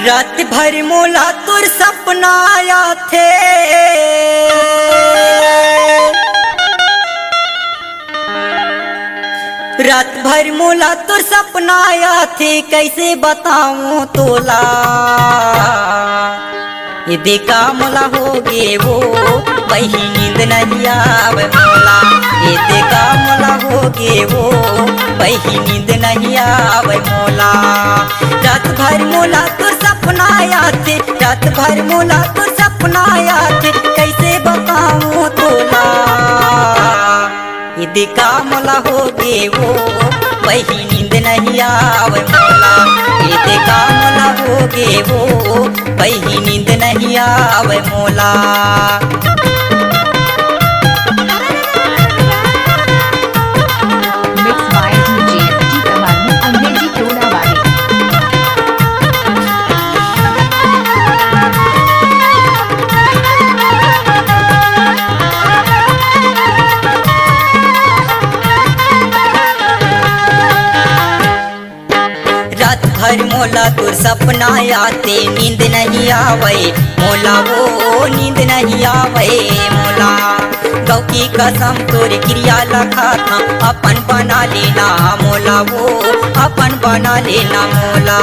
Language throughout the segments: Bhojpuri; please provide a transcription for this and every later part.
रात भर मोला तुर सपना आया थे। रात भर मोला तुर सपना आया थे, कैसे बताऊं तोला। ये देखा मोला हो गे वो वही नींद नहीं आवे मोला। ये देखा मोला हो गे वो वही नींद नहीं आवे मोला। रात भर मोला तुर सपना आया थे, रात भर मोला तुर सपना आया थे, कैसे बताऊं तोला। ये देखा मोला हो गे वो वही नींद नहीं आवे मोला। ये देखा मोला हो गे वो वही नींद नहीं आवे मोला। भर मोला तुर सपना आते, नींद नहीं आवे मोला वो नींद नहीं आवे मोला। गौ की कसम तोर क्रिया लखा था, अपन बना लेना मोला वो अपन बना लेना मोला।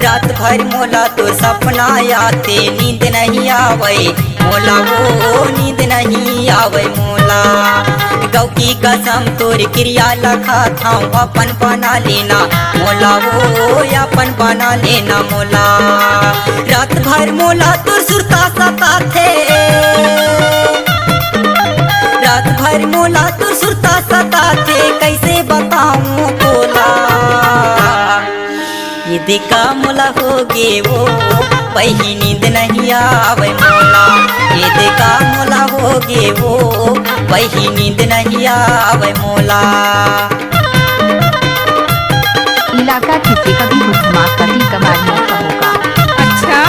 रात भर मोला तुर सपना आते, नींद नहीं आवे मोला वो नींद नहीं आवे मोला। गौ की कसम तोर क्रिया लखा था, अपन बना लेना मोला वो अपन बना लेना मोला। रात भर मोला तुर सुरता सता थे, रात भर मोला तुर सुरता सता थे, कैसे बताऊं तोला। ये देखा मोला हो गे वो वही नींद नहीं आवे मोला। ये देखा मोला हो गे वो वही नींद नहीं आवे मोला। इलाका किसी कभी हुक्मा कभी कभार मौका होगा। अच्छा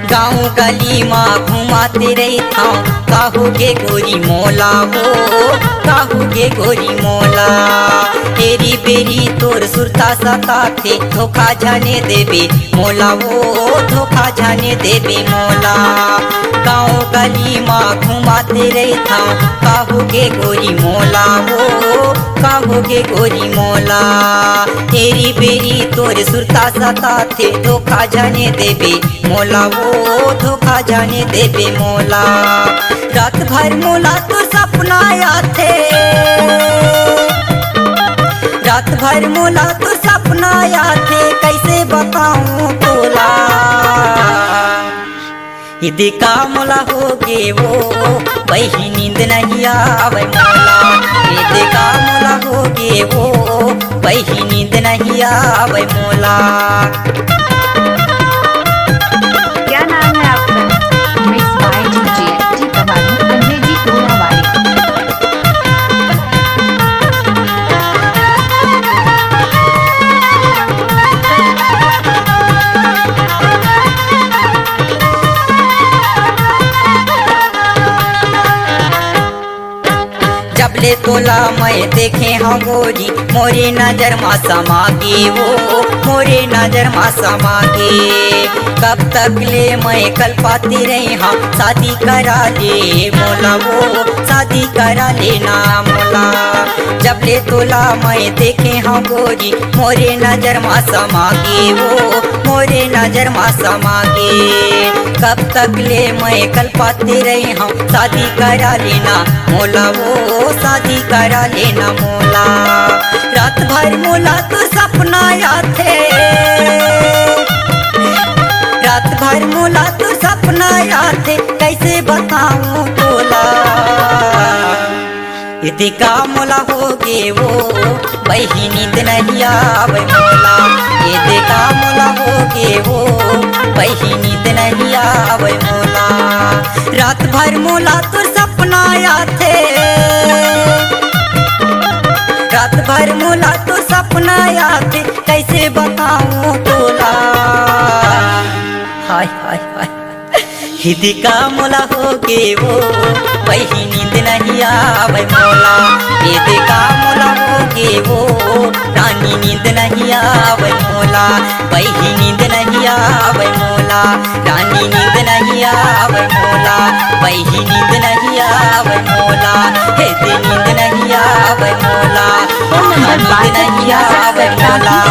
गाँव गली माँ घुमाते रही था, काहुगे गोरी मोला वो काहुगे गोरी मोला। तेरी बेरी तोर सुरता सता थे, धोखा जाने देबे मोला वो धोखा जाने देबे मोला। गाँव गली माँ घुमाते रही था, काहुगे गोरी मोला वो काहुगे गोरी मोला। तेरी बेरी तोर सुरता सता थे, धोखा जाने देबे मोला वो धोखा जाने देबे मोला। रात भर मोला तुर सपना आया थे, रात भर मोला तुर सपना आया थे, कैसे बताऊं तोला। ये देखा मोला हो गे वो वही नींद नहीं आवे मोला। ये देखा मोला हो गे वो वही नींद नहीं आवे मोला। क्या नाम है आपका? मिक्स बाय डीजे टी कमाल अंग्रेजी टोला वाली। जबले तोला मैं देखे हाँ गोरी, मोरे नजर मा समा गे वो मोरे नजर मा समा गे। कब तक ले मैं कल पाती रही हाँ, शादी करा ले मोला वो शादी करा लेना मोला। जबले तोला मैं देखे हाँ गोरी, मोरे नजर मा समा गे वो मोरे नजर मा समा गे। कब तक ले मैं कल पाती रही हाँ, शादी करा लेना मोला वो शादी करा लेना मोला। रात भर मोला तुर सपना आया थे, रात भर मोला तुर सपना आया थे, कैसे बताऊं तोला। ये देखा मोला हो गे वो वही नींद नहीं आवे मोला। ये देखा मोला हो गे वो वही नींद नहीं आवे मोला। रात भर मोला तुर सपना आया थे, रात भर मोला तो सपना आते, कैसे बताऊं तोला। हिदी का मोला हो के वो वही नींद नहीं आवे मोला। हिदी का मोला हो के वो रानी नींद नहीं आवे मोला। वही नींद नहीं आवे मोला। रानी नींद नहीं आवे मोला। वही नींद नहीं आवे मोला। हिदी नींद नहीं आवे मोला। फोन नंबर नींद नहीं आवे मोला।